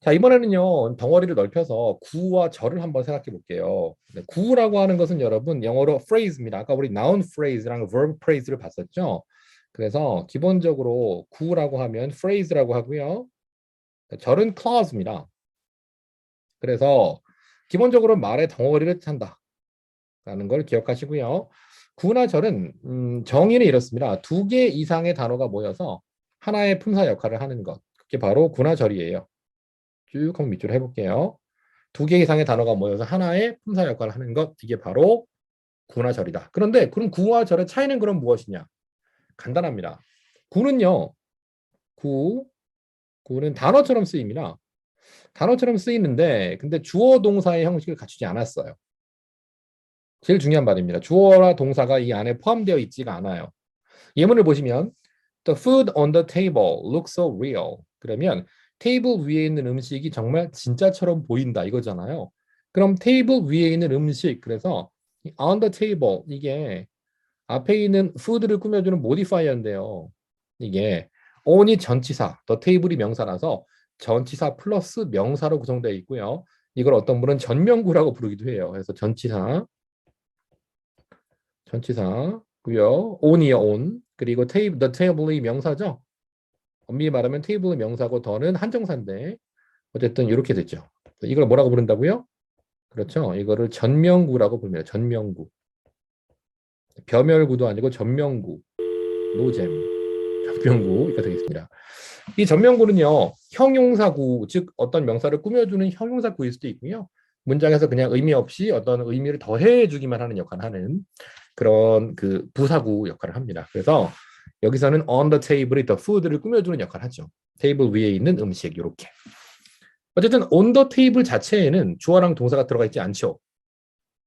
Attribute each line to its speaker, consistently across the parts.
Speaker 1: 자, 이번에는요, 덩어리를 넓혀서 구와 절을 한번 생각해 볼게요. 네, 구라고 하는 것은 여러분, 영어로 phrase입니다. 아까 우리 noun phrase랑 verb phrase를 봤었죠? 그래서 기본적으로 구라고 하면 phrase라고 하고요. 절은 clause입니다. 그래서 기본적으로 말의 덩어리를 뜻한다라는 걸 기억하시고요. 구나 절은 정의는 이렇습니다. 두 개 이상의 단어가 모여서 하나의 품사 역할을 하는 것. 그게 바로 구나 절이에요. 쭉 한번 밑줄 해볼게요. 두 개 이상의 단어가 모여서 하나의 품사 역할을 하는 것, 이게 바로 구나 절이다. 그런데 그럼 구와 절의 차이는 그럼 무엇이냐? 간단합니다. 구는요, 구, 구는 단어처럼 쓰입니다. 단어처럼 쓰이는데 근데 주어 동사의 형식을 갖추지 않았어요. 제일 중요한 말입니다. 주어와 동사가 이 안에 포함되어 있지가 않아요. 예문을 보시면 The food on the table looks so real. 그러면 테이블 위에 있는 음식이 정말 진짜처럼 보인다 이거잖아요. 그럼 테이블 위에 있는 음식, 그래서 on the table, 이게 앞에 있는 food를 꾸며주는 모디파이어인데요. 이게 on이 전치사, the table이 명사라서 전치사 플러스 명사로 구성되어 있고요. 이걸 어떤 분은 전명구라고 부르기도 해요. 그래서 전치사고요. on이요, on. 그리고 the table이 명사죠. 엄밀히 말하면 테이블의 명사고 더는 한정사인데 어쨌든 이렇게 됐죠. 이걸 뭐라고 부른다고요? 그렇죠. 이거를 전명구라고 부릅니다. 전명구. 벼멸구도 아니고 전명구. 노잼. 전명구가 되겠습니다. 이 전명구는요, 형용사구, 즉 어떤 명사를 꾸며주는 형용사구일 수도 있고요. 문장에서 그냥 의미 없이 어떤 의미를 더해주기만 하는 역할을 하는 그런 그 부사구 역할을 합니다. 그래서 여기서는 on the table이 the food를 꾸며주는 역할을 하죠. 테이블 위에 있는 음식 이렇게. 어쨌든 on the table 자체에는 주어랑 동사가 들어가 있지 않죠.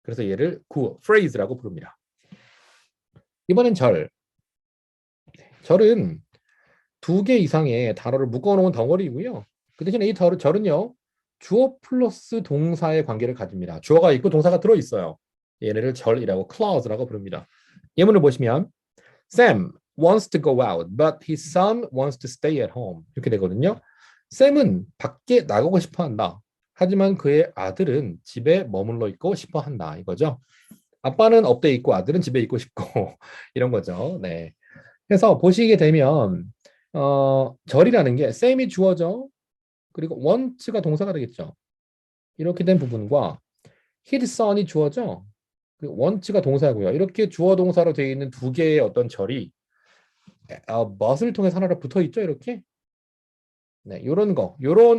Speaker 1: 그래서 얘를 구, phrase라고 부릅니다. 이번엔 절. 절은 두 개 이상의 단어를 묶어놓은 덩어리이고요. 그 대신에 이 절은요, 주어 플러스 동사의 관계를 가집니다. 주어가 있고 동사가 들어있어요. 얘네를 절이라고, clause라고 부릅니다. 예문을 보시면 Sam wants to go out, but his son wants to stay at home. 이렇게 되거든요. 샘은 밖에 나가고 싶어 한다. 하지만 그의 아들은 집에 머물러 있고 싶어 한다. 이거죠. 아빠는 업돼 있고 아들은 집에 있고 싶고 이런 거죠. 네. 그래서 보시게 되면 절이라는 게 샘이 주어져. 그리고 want가 동사가 되겠죠. 이렇게 된 부분과 his son이 주어져. want가 동사고요. 이렇게 주어 동사로 되어 있는 두 개의 어떤 절이 but을 통해서 하나로 붙어 있죠. 이렇게. 네, 요런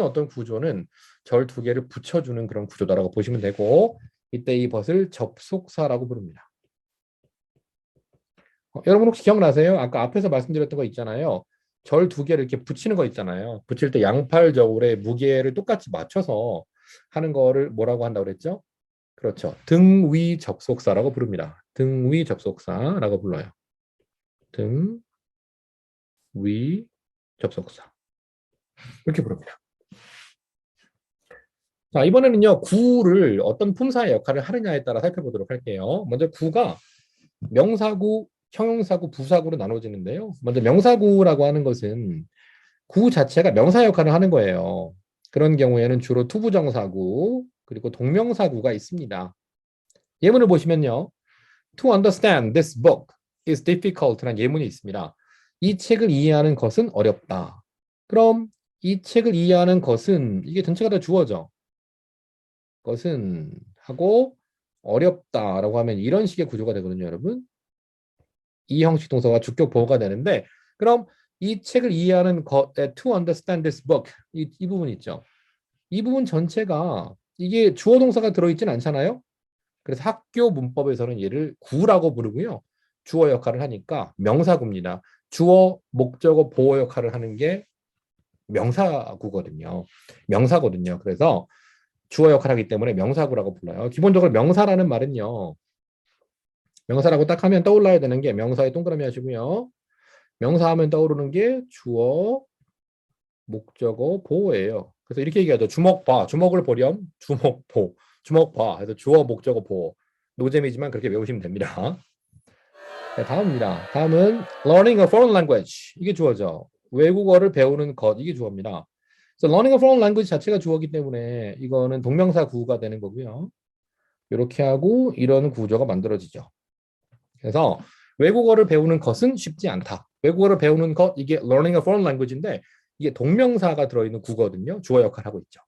Speaker 1: 어떤 구조는 절 두 개를 붙여주는 그런 구조다라고 보시면 되고, 이때 이 벗을 접속사라고 부릅니다. 여러분 혹시 기억나세요? 아까 앞에서 말씀드렸던 거 있잖아요. 절 두 개를 이렇게 붙이는 거 있잖아요. 붙일 때 양팔 저울의 무게를 똑같이 맞춰서 하는 거를 뭐라고 한다고 그랬죠? 그렇죠. 등위 접속사라고 부릅니다. 등위 접속사라고 불러요. 등위 접속사. 이렇게 부릅니다. 자, 이번에는요, 구를 어떤 품사의 역할을 하느냐에 따라 살펴보도록 할게요. 먼저 구가 명사구, 형용사구, 부사구로 나눠지는데요. 먼저 명사구라고 하는 것은 구 자체가 명사 역할을 하는 거예요. 그런 경우에는 주로 투부정사구, 그리고 동명사구가 있습니다. 예문을 보시면요. To understand this book is difficult라는 예문이 있습니다. 이 책을 이해하는 것은 어렵다. 그럼 이 책을 이해하는 것은, 이게 전체가 다 주어져. 것은 하고 어렵다라고 하면 이런 식의 구조가 되거든요, 여러분. 이 형식 동사가 주격 보호가 되는데, 그럼 이 책을 이해하는 것, to understand this book, 이 부분 있죠. 이 부분 전체가 이게 주어 동사가 들어있진 않잖아요. 그래서 학교 문법에서는 얘를 구라고 부르고요. 주어 역할을 하니까 명사구입니다. 주어, 목적어, 보호 역할을 하는 게 명사구거든요. 명사거든요. 그래서 주어 역할을 하기 때문에 명사구라고 불러요. 기본적으로 명사라는 말은요. 명사라고 딱 하면 떠올라야 되는 게 명사에 동그라미 하시고요. 명사하면 떠오르는 게 주어, 목적어, 보어예요. 그래서 이렇게 얘기하죠. 주먹 봐. 주먹을 보렴. 주먹 보. 주먹 봐. 그래서 주어, 목적어, 보어. 노잼이지만 그렇게 외우시면 됩니다. 네, 다음입니다. 다음은 learning a foreign language. 이게 주어죠. 외국어를 배우는 것 이게 주어입니다. 그래서 learning a foreign language 자체가 주어이기 때문에 이거는 동명사 구가 되는 거고요. 이렇게 하고 이런 구조가 만들어지죠. 그래서 외국어를 배우는 것은 쉽지 않다. 외국어를 배우는 것 이게 learning a foreign language인데 이게 동명사가 들어있는 구거든요. 주어 역할을 하고 있죠.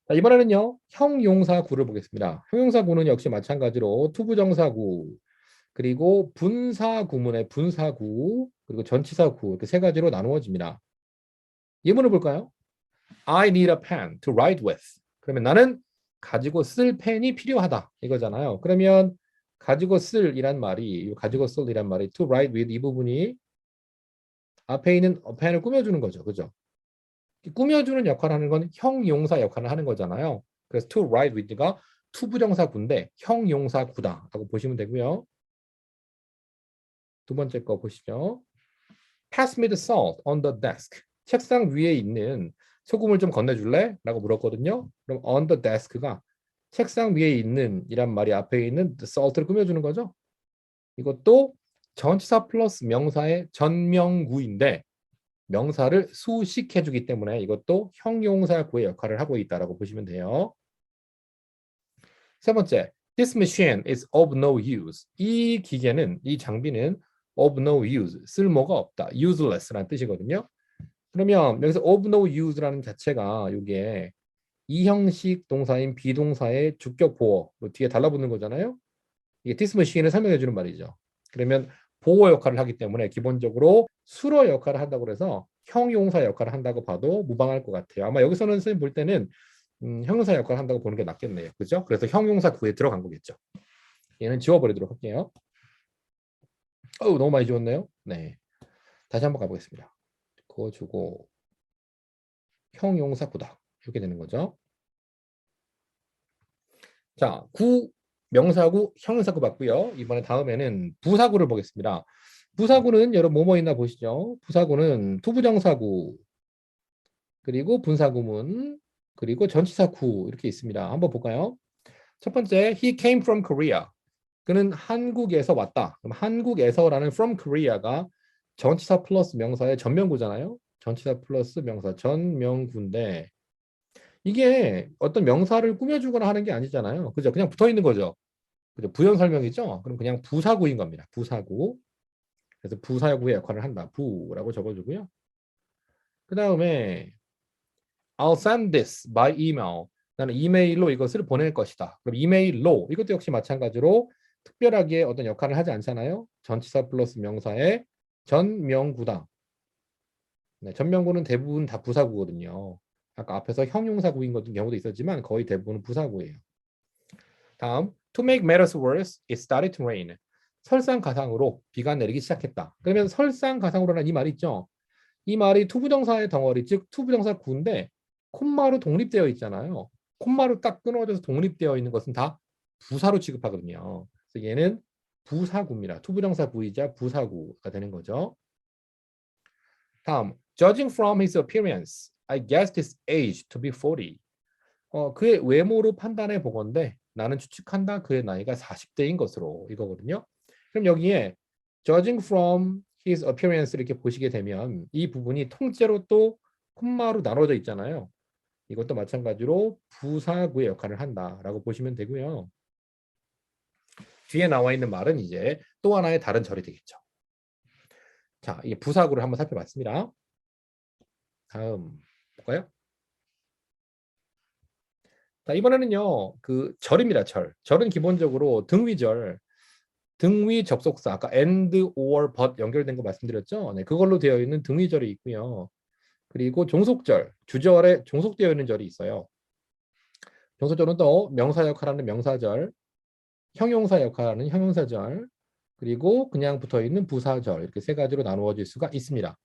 Speaker 1: 자, 이번에는요. 형용사구를 보겠습니다. 형용사구는 역시 마찬가지로 투부정사구 그리고 분사구문의 분사구 그리고 전치사구 이렇게 세 가지로 나누어집니다. 예문을 볼까요? I need a pen to write with. 그러면 나는 가지고 쓸 펜이 필요하다 이거잖아요. 그러면 가지고 쓸이란 말이 가지고 쓸이란 말이 to write with 이 부분이 앞에 있는 펜을 꾸며주는 거죠. 그죠? 꾸며주는 역할을 하는 건 형용사 역할을 하는 거잖아요. 그래서 to write with가 투부정사구인데 형용사구다라고 보시면 되고요. 두 번째 거 보시죠. Pass me the salt on the desk. 책상 위에 있는 소금을 좀 건네줄래? 라고 물었거든요. 그럼 on the desk가 책상 위에 있는 이란 말이 앞에 있는 the salt를 꾸며주는 거죠. 이것도 전치사 플러스 명사의 전명구인데 명사를 수식해주기 때문에 이것도 형용사구의 역할을 하고 있다라고 보시면 돼요. 세 번째, this machine is of no use. 이 기계는, 이 장비는 of no use, 쓸모가 없다, useless라는 뜻이거든요. 그러면 여기서 of no use라는 자체가 이게 이형식 동사인 비동사의 주격 보어로 뒤에 달라붙는 거잖아요. 이게 this machine을 설명해 주는 말이죠. 그러면 보호 역할을 하기 때문에 기본적으로 수로 역할을 한다고 해서 형용사 역할을 한다고 봐도 무방할 것 같아요. 아마 여기서는 선생님 볼 때는 형용사 역할을 한다고 보는 게 낫겠네요. 그죠? 그래서 형용사 구에 들어간 거겠죠. 얘는 지워버리도록 할게요. 너무 많이 지웠네요. 네, 다시 한번 가보겠습니다. 그거 주고 형용사 구다 이렇게 되는 거죠. 자, 구 명사구 형용사구 봤고요. 이번에 다음에는 부사구를 보겠습니다. 부사구는 여러분 뭐뭐 있나 보시죠. 부사구는 투부정사구 그리고 분사구문 그리고 전치사구 이렇게 있습니다. 한번 볼까요? 첫 번째, he came from Korea. 그는 한국에서 왔다. 그럼 한국에서라는 from Korea가 전치사 플러스 명사의 전명구잖아요. 전치사 플러스 명사 전명구인데 이게 어떤 명사를 꾸며주거나 하는 게 아니잖아요. 그죠? 그냥 붙어 있는 거죠. 그죠? 부연 설명이죠. 그럼 그냥 부사구인 겁니다. 부사구. 그래서 부사구의 역할을 한다. 부라고 적어주고요. 그 다음에 I'll send this by email. 나는 이메일로 이것을 보낼 것이다. 그럼 이메일로 이것도 역시 마찬가지로 특별하게 어떤 역할을 하지 않잖아요. 전치사 플러스 명사의 전명구다. 네, 전명구는 대부분 다 부사구거든요. 아까 앞에서 형용사구인 경우도 있었지만 거의 대부분은 부사구예요. 다음, to make matters worse, it started to rain. 설상가상으로 비가 내리기 시작했다. 그러면 설상가상으로라는 이 말 있죠. 이 말이 투부정사의 덩어리, 즉 투부정사 구인데 콤마로 독립되어 있잖아요. 콤마로 딱 끊어져서 독립되어 있는 것은 다 부사로 취급하거든요. 그래서 얘는 부사구입니다. 투부정사 구이자 부사구가 되는 거죠. 다음, judging from his appearance, I guessed his age to be 40. 그의 외모로 판단해 보건대 나는 추측한다 그의 나이가 40대인 것으로 이거거든요. 그럼 여기에 judging from his appearance 이렇게 보시게 되면 이 부분이 통째로 또 콤마로 나눠져 있잖아요. 이것도 마찬가지로 부사구의 역할을 한다라고 보시면 되고요. 뒤에 나와 있는 말은 이제 또 하나의 다른 절이 되겠죠. 자, 이 부사구를 한번 살펴봤습니다. 다음 볼까요? 자, 이번에는요, 그 절입니다, 절. 절은 기본적으로 등위절, 등위 접속사, 아까 and, or, but 연결된 거 말씀드렸죠? 네, 그걸로 되어 있는 등위절이 있고요. 그리고 종속절, 주절에 종속되어 있는 절이 있어요. 종속절은 또 명사 역할하는 명사절, 형용사 역할하는 형용사절, 그리고 그냥 붙어 있는 부사절 이렇게 세 가지로 나누어질 수가 있습니다.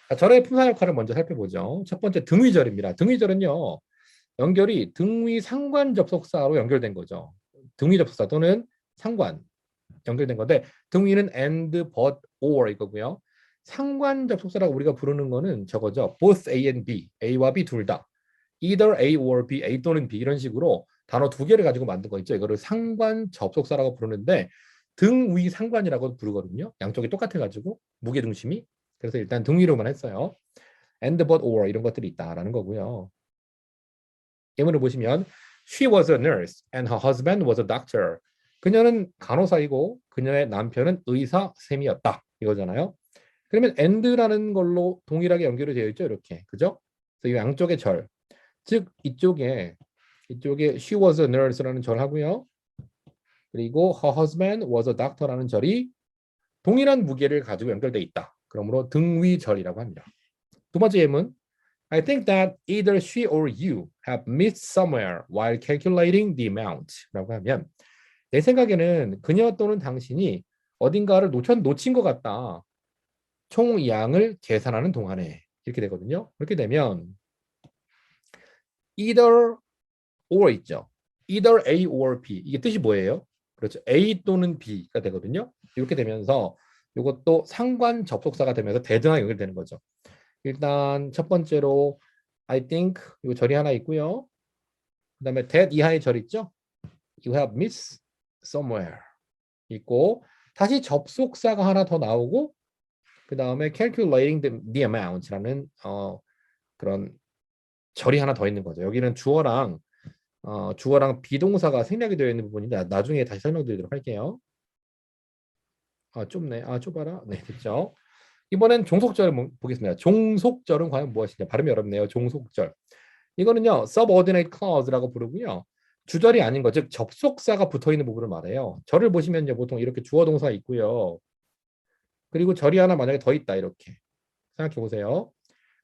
Speaker 1: 자, 절의 품사 역할을 먼저 살펴보죠. 첫 번째 등위절입니다. 등위절은요. 연결이 등위 상관 접속사로 연결된 거죠. 등위 접속사 또는 상관 연결된 건데 등위는 and, but, or 이거고요. 상관 접속사라고 우리가 부르는 거는 저거죠. both A and B, A와 B 둘 다. either A or B, A 또는 B 이런 식으로 단어 두 개를 가지고 만든 거 있죠. 이거를 상관 접속사라고 부르는데 등위 상관이라고 부르거든요. 양쪽이 똑같아가지고 무게중심이. 그래서 일단 등위로만 했어요. and but or 이런 것들이 있다라는 거고요. 예문을 보시면 She was a nurse and her husband was a doctor. 그녀는 간호사이고 그녀의 남편은 의사 셈이었다. 이거잖아요. 그러면 and라는 걸로 동일하게 연결이 되어 있죠. 이렇게. 그죠? 그래서 이 양쪽의 절. 즉 이쪽에 she was a nurse라는 절 하고요. 그리고 her husband was a doctor라는 절이 동일한 무게를 가지고 연결되어 있다. 그러므로 등위절이라고 합니다. 두 번째 예문. I think that either she or you have missed somewhere while calculating the amount. 라고 하면 내 생각에는 그녀 또는 당신이 어딘가를 놓친 것 같다. 총 양을 계산하는 동안에 이렇게 되거든요. 이렇게 되면 either or 있죠. either A or B. 이게 뜻이 뭐예요? 그렇죠. A 또는 B가 되거든요. 이렇게 되면서 이것도 상관 접속사가 되면서 대등하게 연결되는 거죠. 일단 첫 번째로 I think 이 절이 하나 있고요. 그다음에 that 이하의 절 있죠. You have missed somewhere 있고 다시 접속사가 하나 더 나오고 그 다음에 calculating the amount라는 그런 절이 하나 더 있는 거죠. 여기는 주어랑 비동사가 생략이 되어 있는 부분인데 나중에 다시 설명드리도록 할게요. 좁네. 좁아라. 네, 됐죠. 이번엔 종속절을 보겠습니다. 종속절은 과연 무엇이냐? 발음이 어렵네요. 종속절. 이거는요. subordinate clause라고 부르고요. 주절이 아닌 거, 즉 접속사가 붙어있는 부분을 말해요. 절을 보시면요. 보통 이렇게 주어 동사가 있고요. 그리고 절이 하나 만약에 더 있다. 이렇게 생각해 보세요.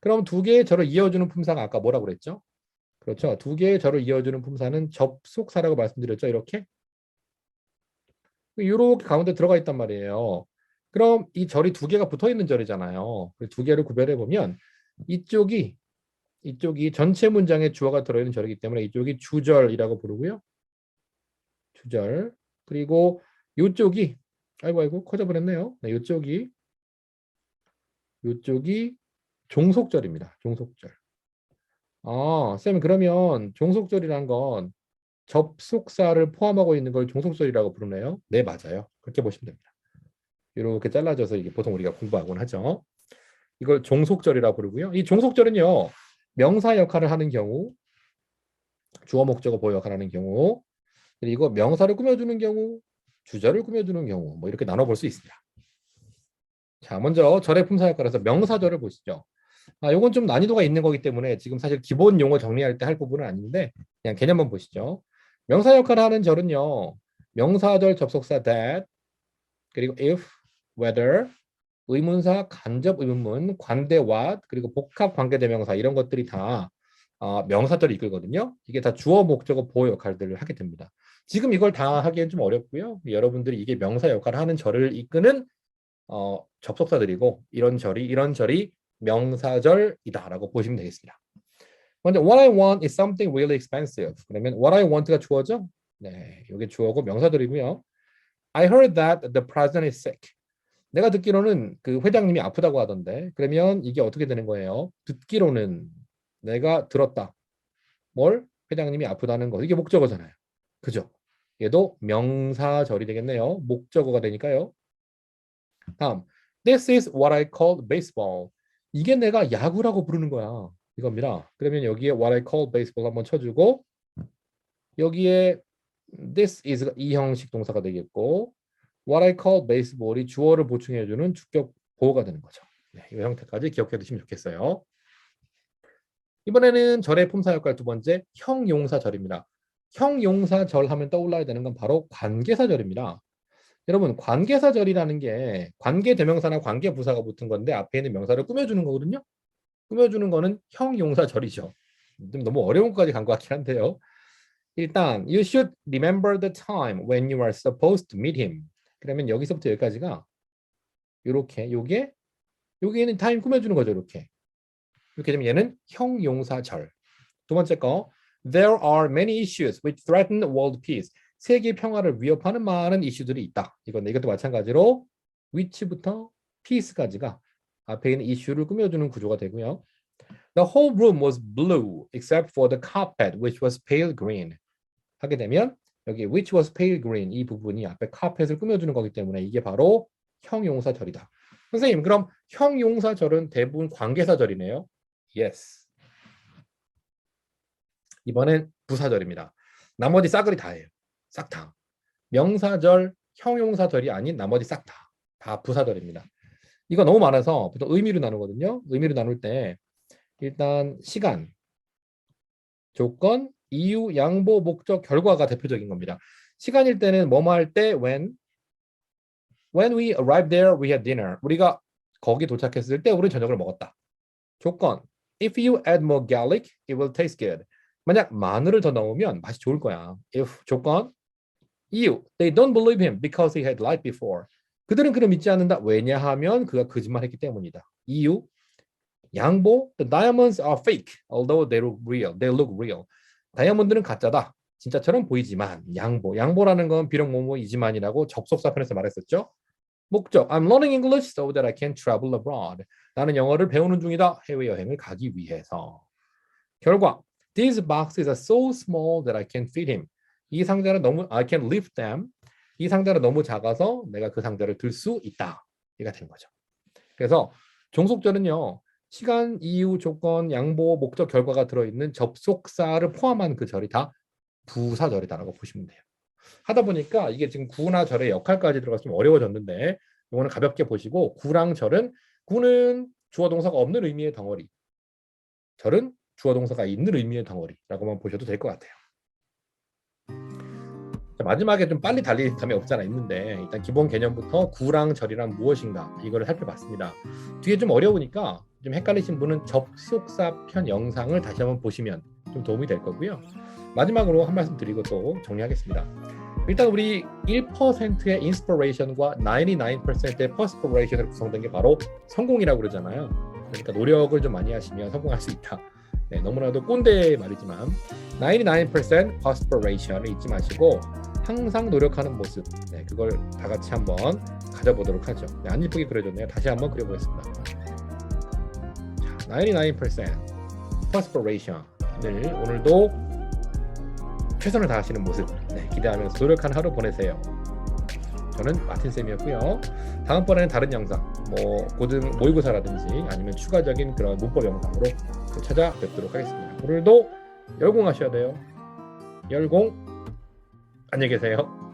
Speaker 1: 그럼 두 개의 절을 이어주는 품사가 아까 뭐라고 그랬죠? 그렇죠. 두 개의 절을 이어주는 품사는 접속사라고 말씀드렸죠. 이렇게 가운데 들어가 있단 말이에요. 그럼 이 절이 두 개가 붙어 있는 절이잖아요. 두 개를 구별해 보면 이쪽이 전체 문장에 주어가 들어있는 절이기 때문에 이쪽이 주절이라고 부르고요. 주절. 그리고 이쪽이 아이고 커져 버렸네요. 네, 이쪽이 종속절입니다. 종속절. 쌤 그러면 종속절이란 건 접속사를 포함하고 있는 걸 종속절이라고 부르네요. 네, 맞아요. 그렇게 보시면 됩니다. 이렇게 잘라져서 이게 보통 우리가 공부하곤 하죠. 이걸 종속절이라고 부르고요. 이 종속절은요. 명사 역할을 하는 경우, 주어 목적어 보여 역할을 하는 경우, 그리고 명사를 꾸며주는 경우, 주절을 꾸며주는 경우 뭐 이렇게 나눠볼 수 있습니다. 자, 먼저 절의 품사 역할에서 명사절을 보시죠. 요건 좀 난이도가 있는 거기 때문에 지금 사실 기본 용어 정리할 때 할 부분은 아닌데 그냥 개념만 보시죠. 명사 역할을 하는 절은요. 명사절 접속사 that 그리고 if, whether, 의문사, 간접 의문문, 관대 what 그리고 복합 관계대명사 이런 것들이 다 명사절을 이끌거든요. 이게 다 주어 목적어 보호 역할들을 하게 됩니다. 지금 이걸 다 하기엔 좀 어렵고요. 여러분들이 이게 명사 역할을 하는 절을 이끄는 접속사들이고 이런 절이 명사절이다라고 보시면 되겠습니다. 먼저 what I want is something really expensive. 그러면 what I want가 주어죠? 네, 이게 주어고 명사들이고요. I heard that the president is sick. 내가 듣기로는 그 회장님이 아프다고 하던데 그러면 이게 어떻게 되는 거예요? 듣기로는 내가 들었다. 뭘? 회장님이 아프다는 거. 이게 목적어잖아요. 그죠? 얘도 명사절이 되겠네요. 목적어가 되니까요. 다음, This is what I call baseball. 이게 내가 야구라고 부르는 거야. 이겁니다. 그러면 여기에 what I call baseball 한번 쳐주고 여기에 this is 이 형식 동사가 되겠고 what I call baseball이 주어를 보충해주는 주격 보호가 되는 거죠. 네, 이 형태까지 기억해 두시면 좋겠어요. 이번에는 절의 품사 역할 두 번째 형용사절입니다. 형용사절 하면 떠올라야 되는 건 바로 관계사절입니다. 여러분 관계사절이라는 게 관계대명사나 관계부사가 붙은 건데 앞에 있는 명사를 꾸며주는 거거든요. 꾸며주는 거는 형용사절이죠. 좀 너무 어려운 것까지 간 것 같긴 한데요. 일단 you should remember the time when you are supposed to meet him. 그러면 여기서부터 여기까지가 이렇게 여기에는 타임 꾸며주는 거죠. 이렇게 되면 얘는 형용사절. 두 번째 거 there are many issues which threaten world peace. 세계 평화를 위협하는 많은 이슈들이 있다. 이것도 마찬가지로 which부터 peace까지가 앞에 있는 이슈를 꾸며주는 구조가 되고요. The whole room was blue except for the carpet which was pale green. 하게 되면 여기 which was pale green 이 부분이 앞에 carpet을 꾸며주는 거기 때문에 이게 바로 형용사절이다. 선생님, 그럼 형용사절은 대부분 관계사절이네요. Yes. 이번엔 부사절입니다. 나머지 싸그리 다예요. 싹 다. 명사절, 형용사절이 아닌 나머지 싹 다. 다 부사절입니다. 이거 너무 많아서 보통 의미로 나누거든요. 의미로 나눌 때 일단 시간, 조건, 이유, 양보, 목적, 결과가 대표적인 겁니다. 시간일 때는 뭐뭐 할 때 when we arrived there we had dinner. 우리가 거기 도착했을 때 우리는 저녁을 먹었다. 조건 if you add more garlic it will taste good. 만약 마늘을 더 넣으면 맛이 좋을 거야. if 조건 이유 they don't believe him because he had lied before. 그들은 그를 믿지 않는다. 왜냐하면 그가 거짓말했기 때문이다. 이유 양보 the diamonds are fake although they look real. They look real. 다이아몬드는 가짜다. 진짜처럼 보이지만 양보라는 건 비록 뭐뭐이지만이라고 접속사 편에서 말했었죠. 목적 I'm learning English so that I can travel abroad. 나는 영어를 배우는 중이다. 해외여행을 가기 위해서. 결과 These boxes are so small that I can fit him. 이 상자는 너무 I can lift them. 이 상자는 너무 작아서 내가 그 상자를 들 수 있다. 이가 된 거죠. 그래서 종속절은요. 시간, 이유, 조건, 양보, 목적, 결과가 들어있는 접속사를 포함한 그 절이 다 부사절이다라고 보시면 돼요. 하다 보니까 이게 지금 구나 절의 역할까지 들어가서 좀 어려워졌는데 이거는 가볍게 보시고 구랑 절은 구는 주어 동사가 없는 의미의 덩어리, 절은 주어 동사가 있는 의미의 덩어리라고만 보셔도 될 것 같아요. 자, 마지막에 좀 빨리 달릴 감이 없잖아 있는데 일단 기본 개념부터 구랑 절이란 무엇인가 이거를 살펴봤습니다. 뒤에 좀 어려우니까 좀 헷갈리신 분은 접속사 편 영상을 다시 한번 보시면 좀 도움이 될 거고요. 마지막으로 한 말씀 드리고 또 정리하겠습니다. 일단 우리 1%의 인스피레이션과 99%의 퍼스피레이션으로 구성된 게 바로 성공이라고 그러잖아요. 그러니까 노력을 좀 많이 하시면 성공할 수 있다. 네, 너무나도 꼰대 말이지만 99% perspiration을 잊지 마시고 항상 노력하는 모습, 네, 그걸 다 같이 한번 가져보도록 하죠. 네, 안 이쁘게 그려줬네요. 다시 한번 그려보겠습니다. 자, 99% perspiration을 오늘도 최선을 다하시는 모습, 네, 기대하면서 노력하는 하루 보내세요. 저는 마틴쌤이었고요. 다음번에는 다른 영상, 뭐 고등 모의고사라든지 아니면 추가적인 그런 문법 영상으로 또 찾아뵙도록 하겠습니다. 오늘도 열공하셔야 돼요. 열공. 안녕히 계세요.